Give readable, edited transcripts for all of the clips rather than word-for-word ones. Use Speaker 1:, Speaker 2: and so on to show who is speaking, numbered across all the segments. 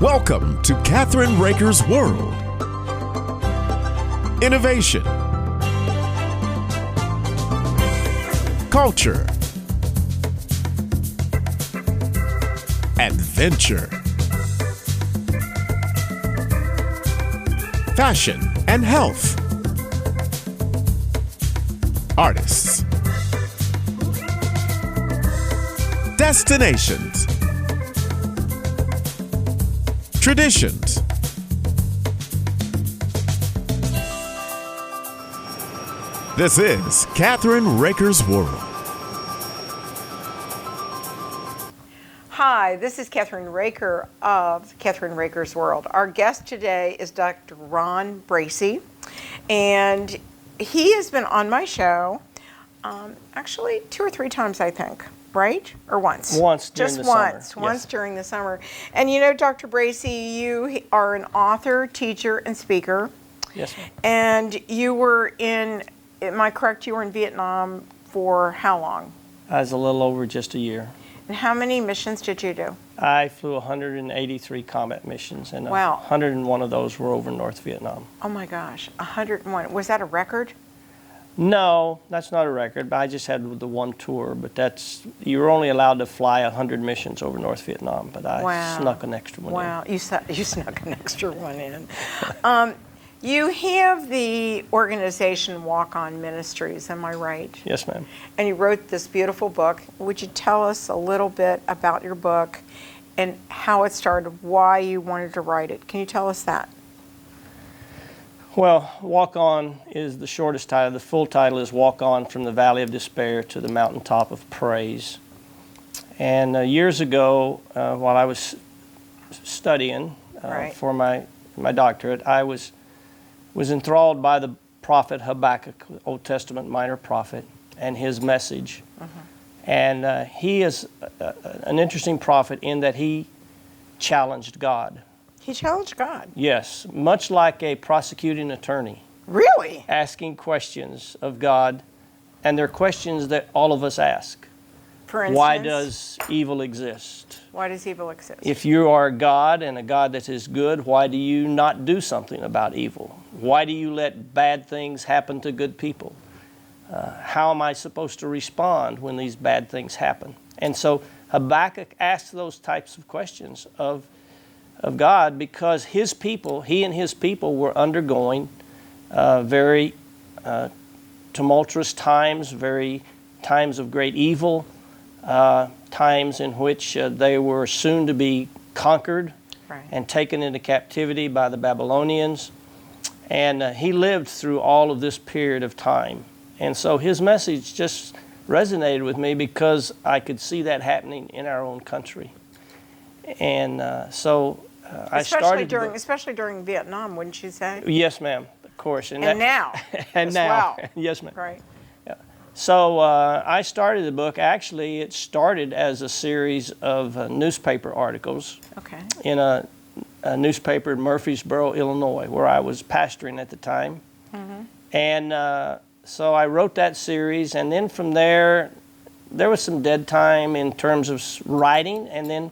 Speaker 1: Welcome to Kathryn Raaker's World. Innovation, culture, adventure, fashion and health, artists, destinations, traditions. This is Kathryn Raaker's World.
Speaker 2: Hi, this is Kathryn Raaker of Kathryn Raaker's World. Our guest today is Dr. Ron Bracy, and he has been on my show actually 2 or 3 times, I think. Right? Or once?
Speaker 3: Once during the summer.
Speaker 2: Just once during the summer. And you know, Dr. Bracy, you are an author, teacher, and speaker.
Speaker 3: Yes, ma'am.
Speaker 2: And you were in, am I correct, you were in Vietnam for how long?
Speaker 3: I was a little over just a year.
Speaker 2: And how many missions did you do?
Speaker 3: I flew 183 combat missions, and
Speaker 2: Wow.
Speaker 3: 101 of those were over North Vietnam.
Speaker 2: Oh my gosh, 101. Was that a record?
Speaker 3: No, that's not a record, but I just had the one tour. But you were only allowed to fly 100 missions over North Vietnam, but I snuck an extra one in.
Speaker 2: Wow, you snuck an extra one in. You have the organization Walk On Ministries, am I right?
Speaker 3: Yes, ma'am.
Speaker 2: And you wrote this beautiful book. Would you tell us a little bit about your book and how it started, why you wanted to write it? Can you tell us that?
Speaker 3: Well, Walk On is the shortest title. The full title is Walk On from the Valley of Despair to the Mountaintop of Praise. And years ago, while I was studying for my doctorate, I was enthralled by the prophet Habakkuk, Old Testament minor prophet, and his message. And he is an interesting prophet in that he challenged God.
Speaker 2: He challenged God.
Speaker 3: Yes, much like a prosecuting attorney.
Speaker 2: Really?
Speaker 3: Asking questions of God, and they're questions that all of us ask.
Speaker 2: For instance?
Speaker 3: Why does evil exist?
Speaker 2: Why does evil exist?
Speaker 3: If you are a God and a God that is good, why do you not do something about evil? Why do you let bad things happen to good people? How am I supposed to respond when these bad things happen? And so Habakkuk asked those types of questions of God, because his people, he and his people were undergoing very tumultuous times, very times of great evil, times in which they were soon to be conquered and taken into captivity by the Babylonians. And he lived through all of this period of time. And so his message just resonated with me because I could see that happening in our own country. And I started...
Speaker 2: Especially during Vietnam, wouldn't you say?
Speaker 3: Yes, ma'am, of course.
Speaker 2: And now.
Speaker 3: And now. Well. Yes, ma'am.
Speaker 2: Right.
Speaker 3: Yeah. So I started the book. Actually, it started as a series of newspaper articles in a newspaper in Murfreesboro, Illinois, where I was pastoring at the time. And so I wrote that series, and then from there was some dead time in terms of writing, and then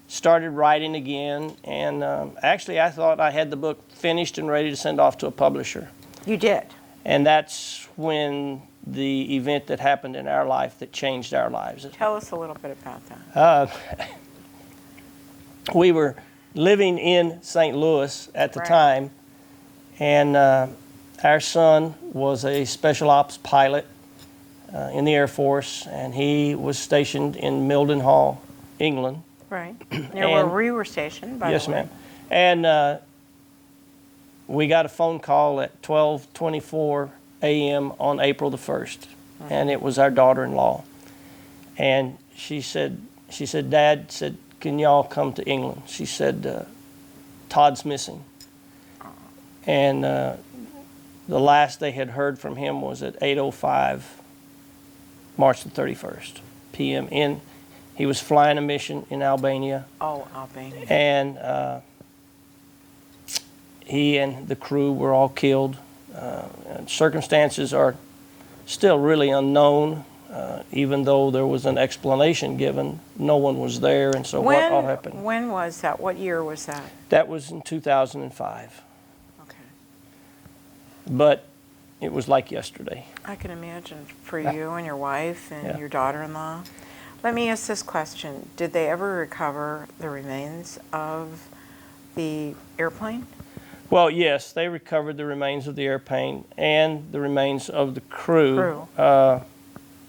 Speaker 3: started writing again. And actually, I thought I had the book finished and ready to send off to a publisher.
Speaker 2: You did.
Speaker 3: And that's when the event that happened in our life that changed our lives.
Speaker 2: Tell us a little bit about that.
Speaker 3: We were living in St. Louis at the time, and our son was a special ops pilot in the Air Force, and he was stationed in Mildenhall, England.
Speaker 2: Right. Near where we were stationed, by the way.
Speaker 3: Yes, ma'am. And we got a phone call at 12:24 a.m. on April the 1st, and it was our daughter-in-law. And she said, Dad said, can y'all come to England? She said, Todd's missing. And the last they had heard from him was at 8:05, March the 31st, p.m. He was flying a mission in Albania.
Speaker 2: Oh, Albania.
Speaker 3: And he and the crew were all killed. Circumstances are still really unknown. even though there was an explanation given, no one was there, and so what all happened?
Speaker 2: When was that? What year was that?
Speaker 3: That was in 2005,
Speaker 2: Okay.
Speaker 3: but it was like yesterday.
Speaker 2: I can imagine for you and your wife and
Speaker 3: Yeah.
Speaker 2: your daughter-in-law. Let me ask this question. Did they ever recover the remains of the airplane?
Speaker 3: Well, yes, they recovered the remains of the airplane and the remains of the crew.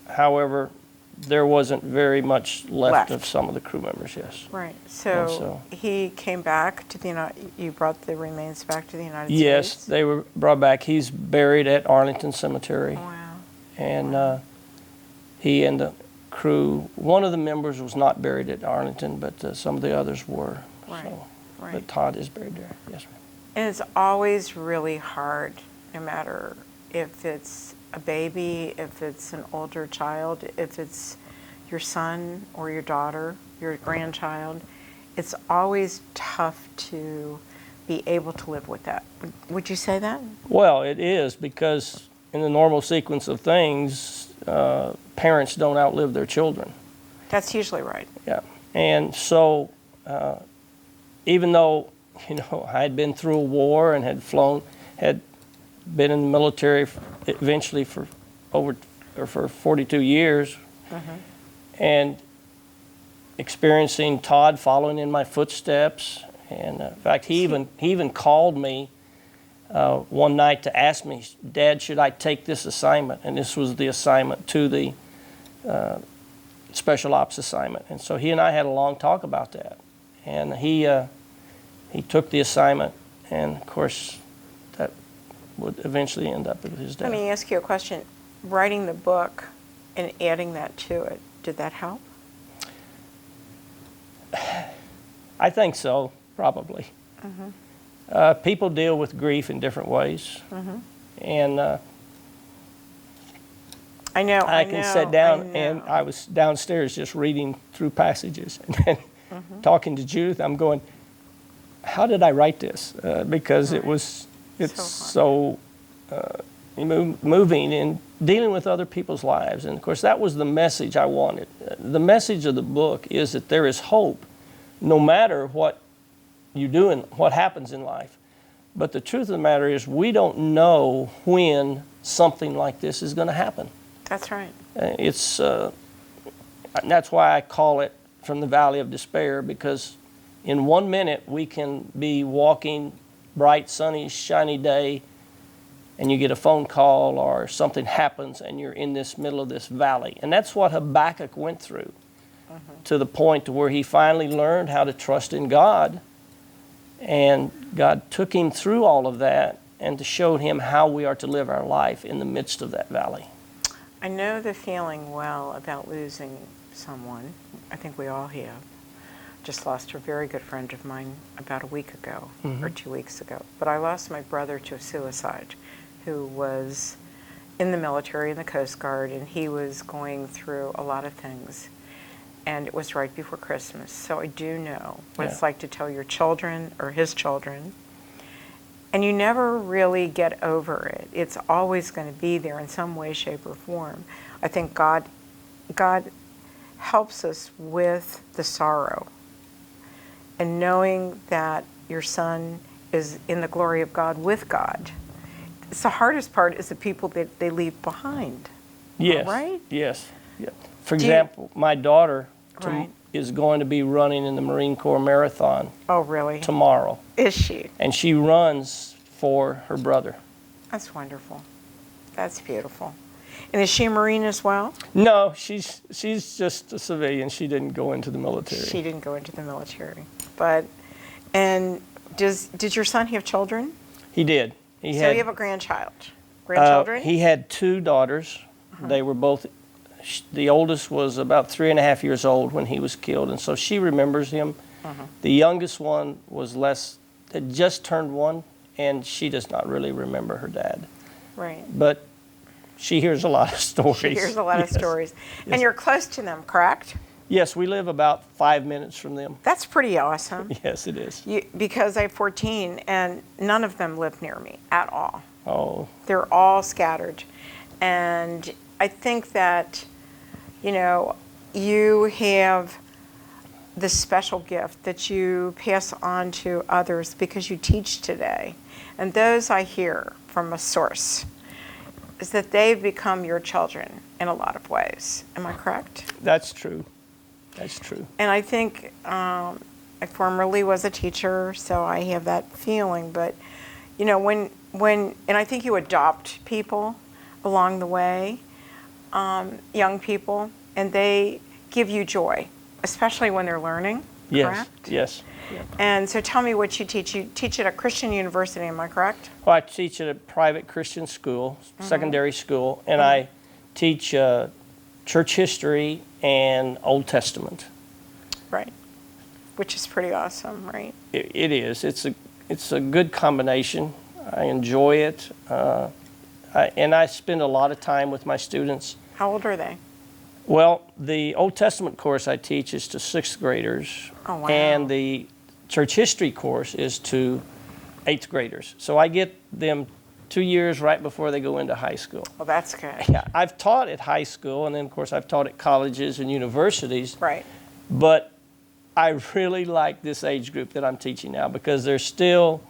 Speaker 3: However, there wasn't very much left of some of the crew members, yes.
Speaker 2: Right.
Speaker 3: And
Speaker 2: So he came back to the you brought the remains back to the United States?
Speaker 3: Yes, they were brought back. He's buried at Arlington Cemetery.
Speaker 2: Wow.
Speaker 3: And he and the crew, one of the members was not buried at Arlington, but some of the others were.
Speaker 2: Right.
Speaker 3: So,
Speaker 2: Right.
Speaker 3: but Todd is buried there, yes, ma'am.
Speaker 2: And it's always really hard, no matter if it's a baby, if it's an older child, if it's your son or your daughter, your grandchild. It's always tough to be able to live with that. Would you say that?
Speaker 3: Well, it is, because in the normal sequence of things, parents don't outlive their children.
Speaker 2: That's usually right.
Speaker 3: Yeah. And so, even though, I had been through a war and had been in the military eventually for 42 years, and experiencing Todd following in my footsteps. And in fact, he even called me one night to ask me, "Dad, should I take this assignment?" And this was the assignment to the special ops assignment. And so he and I had a long talk about that. And he took the assignment, and of course, that would eventually end up with his death.
Speaker 2: Let me ask you a question. Writing the book and adding that to it, did that help?
Speaker 3: I think so, probably. People deal with grief in different ways. And I can sit down, and I was downstairs just reading through passages and then talking to Judith. I'm going, how did I write this? Because it's so moving and dealing with other people's lives. And of course, that was the message I wanted. The message of the book is that there is hope, no matter what you do and what happens in life. But the truth of the matter is, we don't know when something like this is going to happen.
Speaker 2: That's right.
Speaker 3: That's why I call it From the Valley of Despair, because in 1 minute we can be walking bright, sunny, shiny day, and you get a phone call or something happens and you're in this middle of this valley. And that's what Habakkuk went through, to the point to where he finally learned how to trust in God. And God took him through all of that and to show him how we are to live our life in the midst of that valley.
Speaker 2: I know the feeling well about losing someone. I think we all have. Just lost a very good friend of mine about a week ago, or 2 weeks ago. But I lost my brother to suicide, who was in the military, in the Coast Guard, and he was going through a lot of things. And it was right before Christmas. So I do know what it's like to tell your children or his children, and you never really get over it. It's always going to be there in some way, shape, or form. I think God helps us with the sorrow, and knowing that your son is in the glory of God with God. It's the hardest part is the people that they leave behind.
Speaker 3: Yes.
Speaker 2: Right?
Speaker 3: Yes. Yeah. For example, my daughter
Speaker 2: Right.
Speaker 3: is going to be running in the Marine Corps Marathon
Speaker 2: Oh, really?
Speaker 3: tomorrow.
Speaker 2: Is she?
Speaker 3: And she runs for her brother.
Speaker 2: That's wonderful. That's beautiful. And is she a Marine as well?
Speaker 3: No, she's just a civilian. She didn't go into the military.
Speaker 2: She didn't go into the military. Did your son have children?
Speaker 3: He did.
Speaker 2: So you have a grandchild. Grandchildren?
Speaker 3: He had 2 daughters. They were both, the oldest was about 3.5 years old when he was killed, and so she remembers him. The youngest one had just turned 1, and she does not really remember her dad.
Speaker 2: Right.
Speaker 3: But she hears a lot of stories.
Speaker 2: She hears a lot of stories.
Speaker 3: Yes.
Speaker 2: And you're close to them, correct?
Speaker 3: Yes, we live about 5 minutes from them.
Speaker 2: That's pretty awesome.
Speaker 3: Yes, it is.
Speaker 2: Because I have 14, and none of them live near me at all.
Speaker 3: Oh.
Speaker 2: They're all scattered. And I think that you know, you have this special gift that you pass on to others because you teach today. And those I hear from a source is that they've become your children in a lot of ways. Am I correct?
Speaker 3: That's true. That's true.
Speaker 2: And I think I formerly was a teacher, so I have that feeling. But, you know, when and I think you adopt people along the way, young people, and they give you joy, especially when they're learning,
Speaker 3: Yes.
Speaker 2: correct?
Speaker 3: Yes.
Speaker 2: And so tell me what you teach. You teach at a Christian university, am I correct?
Speaker 3: Well, I teach at a private Christian school, secondary school, and I teach church history and Old Testament.
Speaker 2: Right. Which is pretty awesome, right?
Speaker 3: It is. It's a good combination. I enjoy it, and I spend a lot of time with my students.
Speaker 2: How old are they?
Speaker 3: Well, the Old Testament course I teach is to 6th graders,
Speaker 2: Oh, wow.
Speaker 3: and the church history course is to 8th graders. So I get them 2 years right before they go into high school.
Speaker 2: Well, that's good.
Speaker 3: Yeah, I've taught at high school, and then, of course, I've taught at colleges and universities.
Speaker 2: Right.
Speaker 3: But I really like this age group that I'm teaching now because they're still,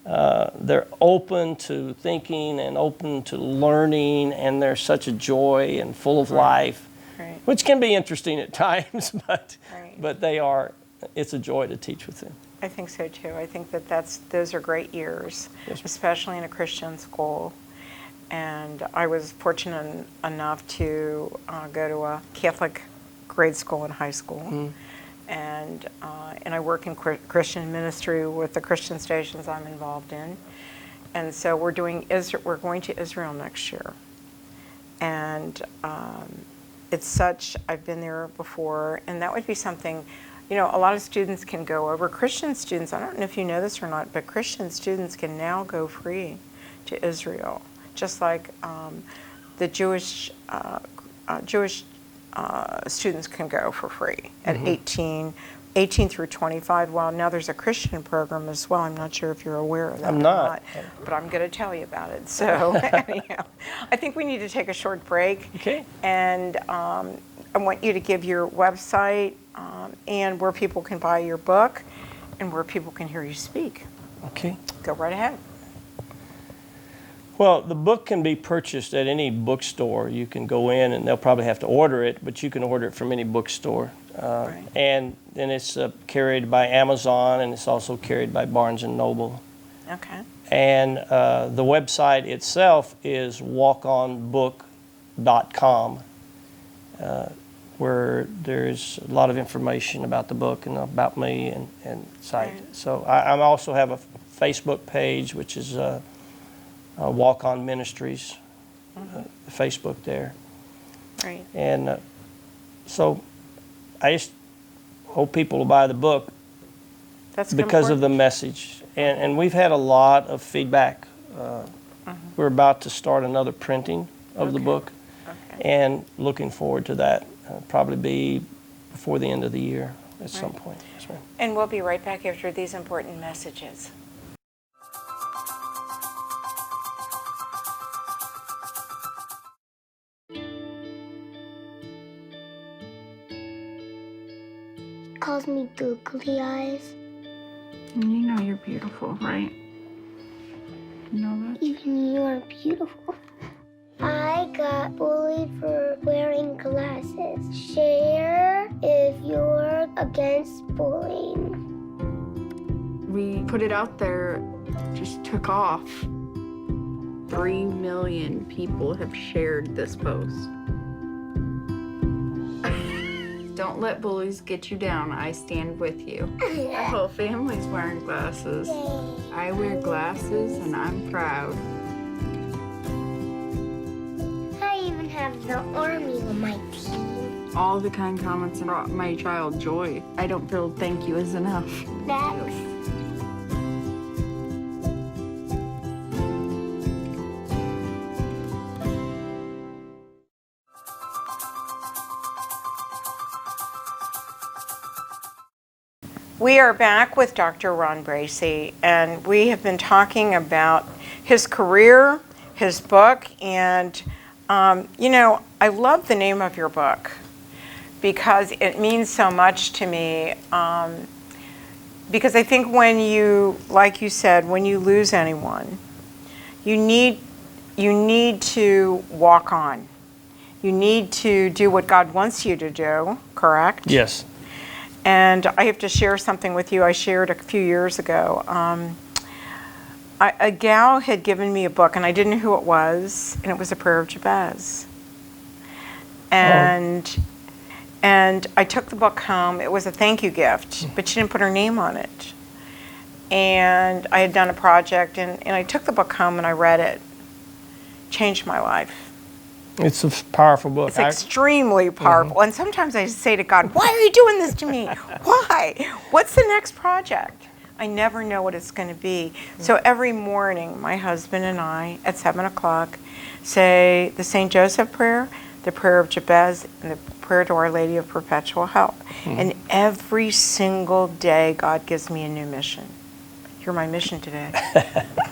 Speaker 3: they're open to thinking and open to learning, and they're such a joy and full of life,
Speaker 2: Right.
Speaker 3: which can be interesting at times, but
Speaker 2: Right.
Speaker 3: they are, it's a joy to teach with them.
Speaker 2: I think so too. I think that those are great years,
Speaker 3: Yes, ma'am.
Speaker 2: especially in a Christian school. And I was fortunate enough to go to a Catholic grade school and high school. And I work in Christian ministry with the Christian stations I'm involved in. And so we're going to Israel next year. And it's such, I've been there before, and that would be something, you know, a lot of students can go over. Christian students, I don't know if you know this or not, but Christian students can now go free to Israel, just like the Jewish students can go for free at 18 through 25. Well, now there's a Christian program as well. I'm not sure if you're aware of that.
Speaker 3: I'm
Speaker 2: or
Speaker 3: not.
Speaker 2: But I'm going to tell you about it. So anyhow, I think we need to take a short break.
Speaker 3: Okay.
Speaker 2: And I want you to give your website and where people can buy your book and where people can hear you speak.
Speaker 3: Okay.
Speaker 2: Go right ahead.
Speaker 3: Well, the book can be purchased at any bookstore. You can go in, and they'll probably have to order it, but you can order it from any bookstore.
Speaker 2: Right.
Speaker 3: And then it's carried by Amazon, and it's also carried by Barnes & Noble.
Speaker 2: Okay.
Speaker 3: And the website itself is walkonbook.com, where there's a lot of information about the book and about me and site.
Speaker 2: Right.
Speaker 3: So I also have a Facebook page, which is Walk On Ministries, Facebook there.
Speaker 2: Right.
Speaker 3: And so I just hope people will buy the book
Speaker 2: That's
Speaker 3: because of the
Speaker 2: important.
Speaker 3: message. And we've had a lot of feedback. We're about to start another printing of the
Speaker 2: Okay.
Speaker 3: book,
Speaker 2: Okay.
Speaker 3: and looking forward to that. Probably be before the end of the year at some point. Yes, ma'am.
Speaker 2: And we'll be right back after these important messages.
Speaker 4: Calls me googly eyes.
Speaker 5: You know you're beautiful, right? You know that?
Speaker 4: Even you're beautiful. I got bullied for wearing glasses. Share if you're against bullying.
Speaker 5: We put it out there, just took off. 3 million people have shared this post. Don't let bullies get you down. I stand with you. Our whole family's wearing glasses. I wear glasses and I'm proud.
Speaker 4: I even have the army on my team.
Speaker 5: All the kind comments brought my child joy. I don't feel thank you is enough.
Speaker 4: Thanks.
Speaker 2: We are back with Dr. Ron Bracy, and we have been talking about his career, his book, and you know, I love the name of your book. because it means so much to me. Because I think when you, like you said, when you lose anyone, you need to walk on. You need to do what God wants you to do, correct?
Speaker 3: Yes.
Speaker 2: And I have to share something with you I shared a few years ago. A gal had given me a book, and I didn't know who it was, and it was a prayer of Jabez. And I took the book home. It was a thank you gift, but she didn't put her name on it. And I had done a project, and I took the book home and I read it. Changed my life.
Speaker 3: It's a powerful book.
Speaker 2: It's extremely powerful. And sometimes I say to God, why are you doing this to me? Why? What's the next project? I never know what it's going to be. So every morning, my husband and I, at 7 o'clock, say the St. Joseph prayer, the prayer of Jabez, and the prayer to Our Lady of Perpetual Help. And every single day, God gives me a new mission. You're my mission today.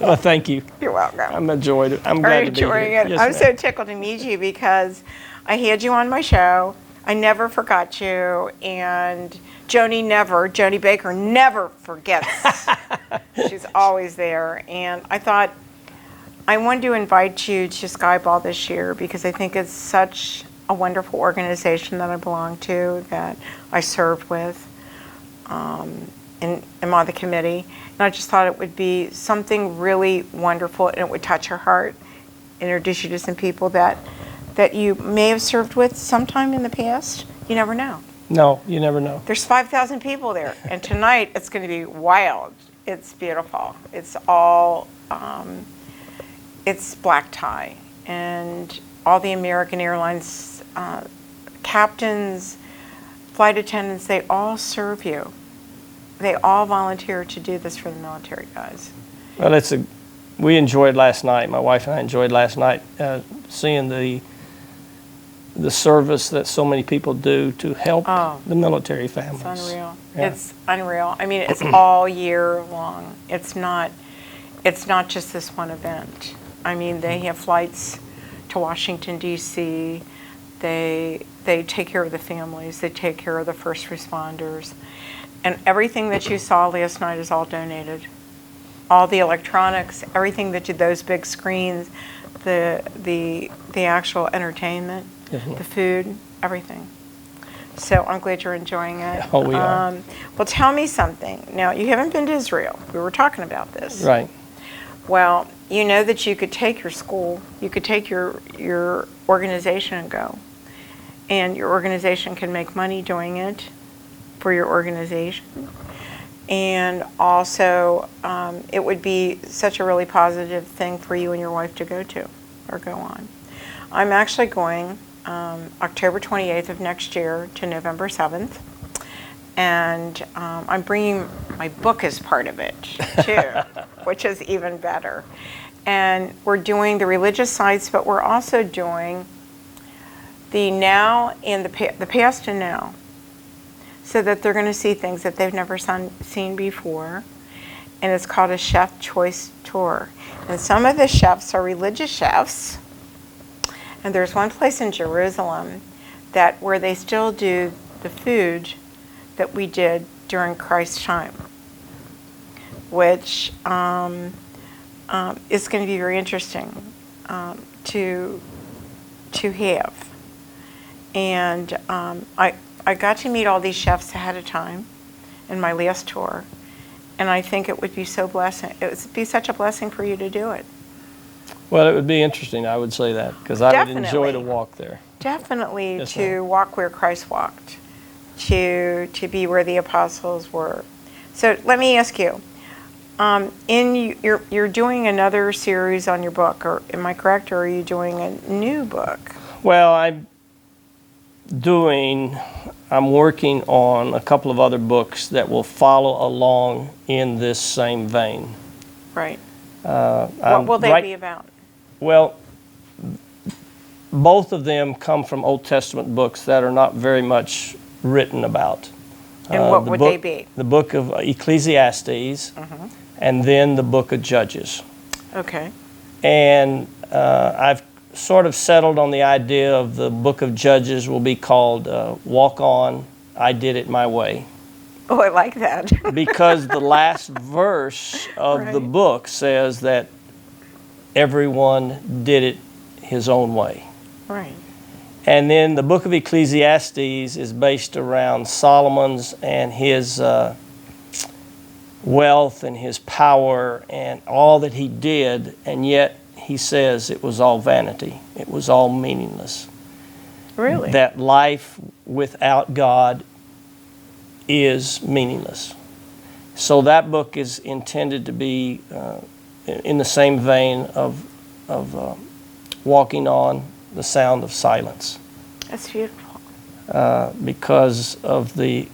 Speaker 3: Well, thank you.
Speaker 2: You're welcome.
Speaker 3: I'm enjoying it. I'm glad to be here.
Speaker 2: It.
Speaker 3: Yes,
Speaker 2: I'm
Speaker 3: ma'am.
Speaker 2: so tickled to meet you because I had you on my show. I never forgot you, and Joni Baker never forgets. She's always there. And I thought I wanted to invite you to Skyball this year because I think it's such a wonderful organization that I belong to, that I served with, and I'm on the committee. And I just thought it would be something really wonderful, and it would touch your heart, introduce you to some people that you may have served with sometime in the past. You never know.
Speaker 3: No, you never know.
Speaker 2: There's 5,000 people there, and tonight it's going to be wild. It's beautiful. It's all, it's black tie, and all the American Airlines captains, flight attendants, they all serve you. They all volunteer to do this for the military guys.
Speaker 3: Well, we enjoyed last night. My wife and I enjoyed last night seeing the service that so many people do to help the military families.
Speaker 2: It's unreal.
Speaker 3: Yeah.
Speaker 2: It's unreal. I mean, it's all year long. It's not just this one event. I mean, they have flights to Washington, D.C. They take care of the families. They take care of the first responders. And everything that you saw last night is all donated. All the electronics, everything those big screens, the actual entertainment, the food, everything. So I'm glad you're enjoying it.
Speaker 3: Oh, we are.
Speaker 2: Well, tell me something. Now, you haven't been to Israel. We were talking about this.
Speaker 3: Right.
Speaker 2: Well, you know that you could take your school, you could take your organization and go. And your organization can make money doing it for your organization. And also, it would be such a really positive thing for you and your wife to go to or go on. I'm actually going October 28th of next year to November 7th. And I'm bringing my book as part of it, too, which is even better. And we're doing the religious sites, but we're also doing the now and the past and now, so that they're going to see things that they've never seen before. And it's called a Chef Choice Tour. And some of the chefs are religious chefs. And there's one place in Jerusalem where they still do the food that we did during Christ's time, which is going to be very interesting to have. And I got to meet all these chefs ahead of time in my last tour, and I think it would be it would be such a blessing for you to do it.
Speaker 3: Well, it would be interesting, I would say that, because I would enjoy to walk there.
Speaker 2: Definitely,
Speaker 3: Yes,
Speaker 2: to
Speaker 3: ma'am.
Speaker 2: walk where Christ walked, to be where the apostles were. So let me ask you, you're doing another series on your book, or am I correct, or are you doing a new book?
Speaker 3: Well, I'm working on a couple of other books that will follow along in this same vein.
Speaker 2: Right. What will they be about?
Speaker 3: Well, both of them come from Old Testament books that are not very much written about.
Speaker 2: And what would they be?
Speaker 3: The book of Ecclesiastes, and then the book of Judges.
Speaker 2: Okay.
Speaker 3: And I've sort of settled on the idea of the book of Judges will be called Walk On, I Did It My Way.
Speaker 2: Oh, I like that.
Speaker 3: Because the last verse of the
Speaker 2: Right.
Speaker 3: book says that everyone did it his own way.
Speaker 2: Right.
Speaker 3: And then the book of Ecclesiastes is based around Solomon's and his wealth and his power and all that he did, and yet he says it was all vanity. It was all meaningless.
Speaker 2: Really?
Speaker 3: That life without God is meaningless. So that book is intended to be in the same vein of walking on the sound of silence.
Speaker 2: That's beautiful.
Speaker 3: Because of the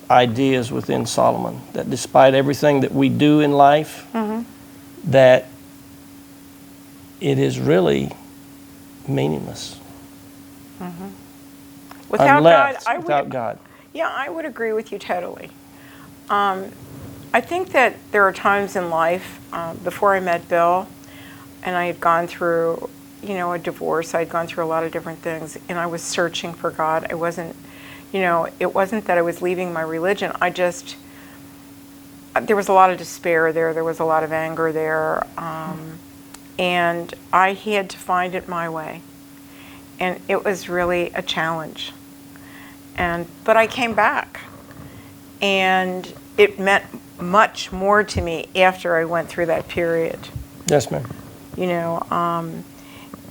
Speaker 3: ideas within Solomon, that despite everything that we do in life, that it is really meaningless.
Speaker 2: Without
Speaker 3: Unless,
Speaker 2: God,
Speaker 3: without God.
Speaker 2: Yeah, I would agree with you totally. I think that there are times in life, before I met Bill, and I had gone through, a divorce, I'd gone through a lot of different things, and I was searching for God. I wasn't, it wasn't that I was leaving my religion. There was a lot of despair there was a lot of anger there, and I had to find it my way. And it was really a challenge. But I came back, and it meant much more to me after I went through that period.
Speaker 3: Yes, ma'am.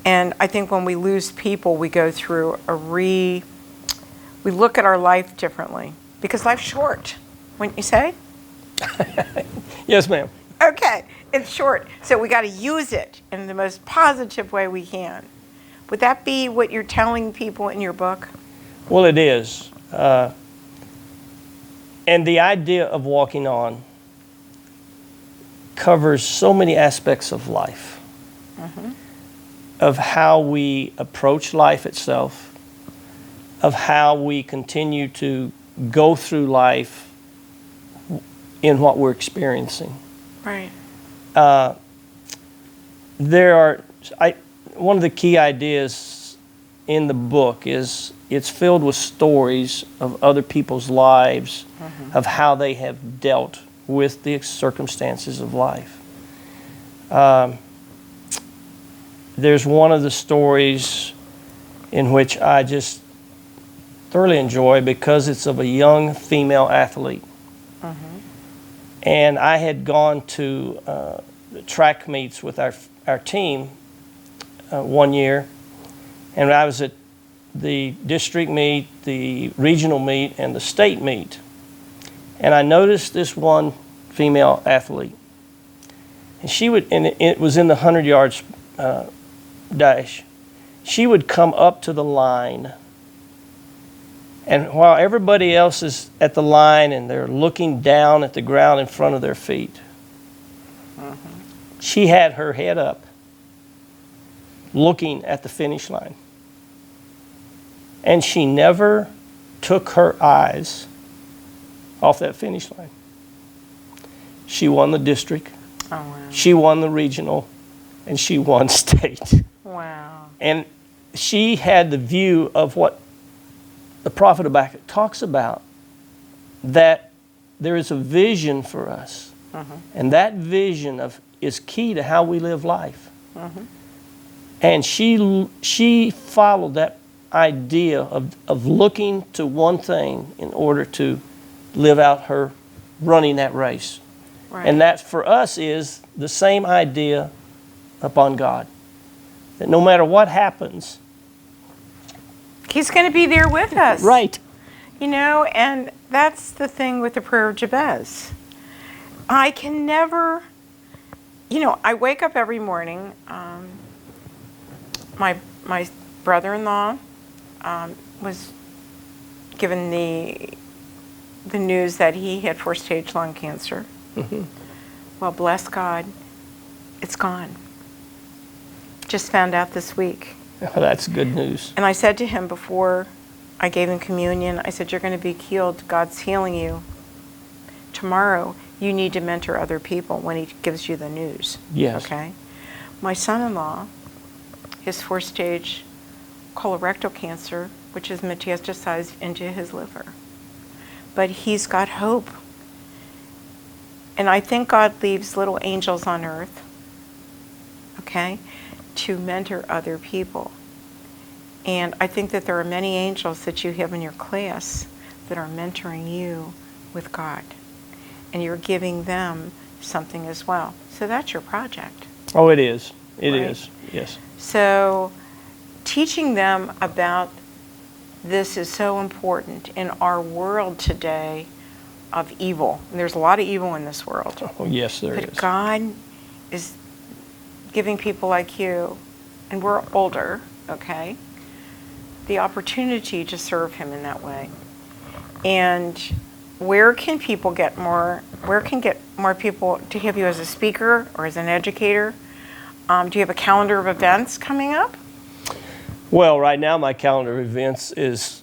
Speaker 2: And I think when we lose people, we go through we look at our life differently, because life's short, wouldn't you say?
Speaker 3: Yes, ma'am.
Speaker 2: Okay, it's short, so we got to use it in the most positive way we can. Would that be what you're telling people in your book?
Speaker 3: Well, it is. And the idea of walking on covers so many aspects of life, of how we approach life itself, of how we continue to go through life in what we're experiencing.
Speaker 2: Right.
Speaker 3: One of the key ideas in the book is it's filled with stories of other people's lives, of how they have dealt with the circumstances of life. There's one of the stories in which I just thoroughly enjoy because it's of a young female athlete. And I had gone to track meets with our team one year, and I was at the district meet, the regional meet, and the state meet. And I noticed this one female athlete. And it was in the 100 yards dash. She would come up to the line, and while everybody else is at the line and they're looking down at the ground in front of their feet, she had her head up, looking at the finish line. And she never took her eyes off that finish line. She won the district, she won the regional, and she won state.
Speaker 2: Wow.
Speaker 3: And she had the view of what the prophet Habakkuk talks about, that there is a vision for us. And that vision is key to how we live life. And she followed that idea of looking to one thing in order to live out her running that race.
Speaker 2: Right.
Speaker 3: And that for us is the same idea upon God. That no matter what happens,
Speaker 2: He's going to be there with us.
Speaker 3: right.
Speaker 2: And that's the thing with the prayer of Jabez. I can never, I wake up every morning. My brother-in-law was given the news that he had 4-stage lung cancer. Well, bless God, it's gone. Just found out this week.
Speaker 3: Oh, that's good news.
Speaker 2: And I said to him before I gave him communion, I said, you're going to be healed. God's healing you. Tomorrow, you need to mentor other people when he gives you the news.
Speaker 3: Yes.
Speaker 2: Okay? My son-in-law his 4-stage colorectal cancer, which is metastasized into his liver. But he's got hope. And I think God leaves little angels on earth, okay, to mentor other people. And I think that there are many angels that you have in your class that are mentoring you with God. And you're giving them something as well. So that's your project.
Speaker 3: Oh, it is. It
Speaker 2: Right.
Speaker 3: is. Yes.
Speaker 2: So teaching them about this is so important in our world today of evil. And there's a lot of evil in this world.
Speaker 3: Oh, yes, there
Speaker 2: But
Speaker 3: is.
Speaker 2: God is giving people like you, and we're older, okay, the opportunity to serve him in that way. And where can people get more people to have you as a speaker or as an educator? Do you have a calendar of events coming up?
Speaker 3: Well, right now my calendar of events is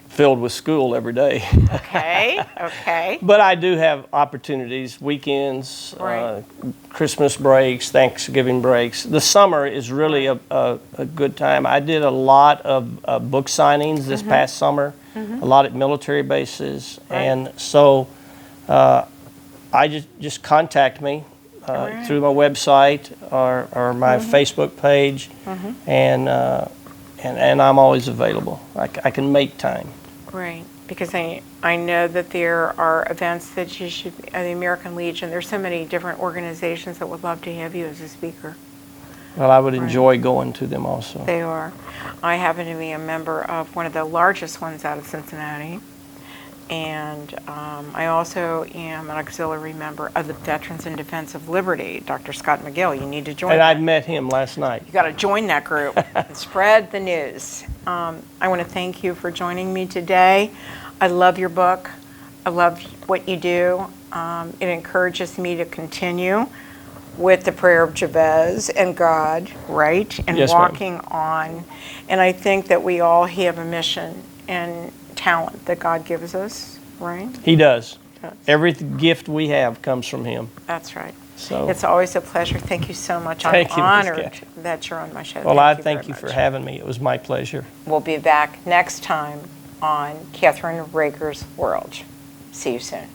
Speaker 3: filled with school every day.
Speaker 2: Okay, okay.
Speaker 3: But I do have opportunities, weekends,
Speaker 2: Right.
Speaker 3: Christmas breaks, Thanksgiving breaks. The summer is really a good time. I did a lot of book signings this past summer, a lot at military bases.
Speaker 2: Right.
Speaker 3: And so I just contact me
Speaker 2: Right.
Speaker 3: through my website or my Facebook page, and I'm always available. I can make time.
Speaker 2: Right, because I know that there are events that you should, the American Legion, there's so many different organizations that would love to have you as a speaker.
Speaker 3: Well, I would enjoy going to them also.
Speaker 2: They are. I happen to be a member of one of the largest ones out of Cincinnati, and I also am an auxiliary member of the Veterans in Defense of Liberty, Dr. Scott McGill. You need to join
Speaker 3: And
Speaker 2: that.
Speaker 3: I met him last night.
Speaker 2: You got to join that group and spread the news. I want to thank you for joining me today. I love your book. I love what you do. It encourages me to continue with the prayer of Jabez and God, right? And
Speaker 3: Yes, ma'am.
Speaker 2: walking on. And I think that we all have a mission and talent that God gives us, right?
Speaker 3: He does.
Speaker 2: Yes.
Speaker 3: Every gift we have comes from him.
Speaker 2: That's right.
Speaker 3: So,
Speaker 2: It's always a pleasure. Thank you so much.
Speaker 3: Thank
Speaker 2: I'm
Speaker 3: you, Ms.
Speaker 2: honored
Speaker 3: Kathy.
Speaker 2: that you're on my show.
Speaker 3: well, I
Speaker 2: very
Speaker 3: thank you
Speaker 2: much.
Speaker 3: for having me. It was my pleasure.
Speaker 2: We'll be back next time on Kathryn Raaker's World. See you soon.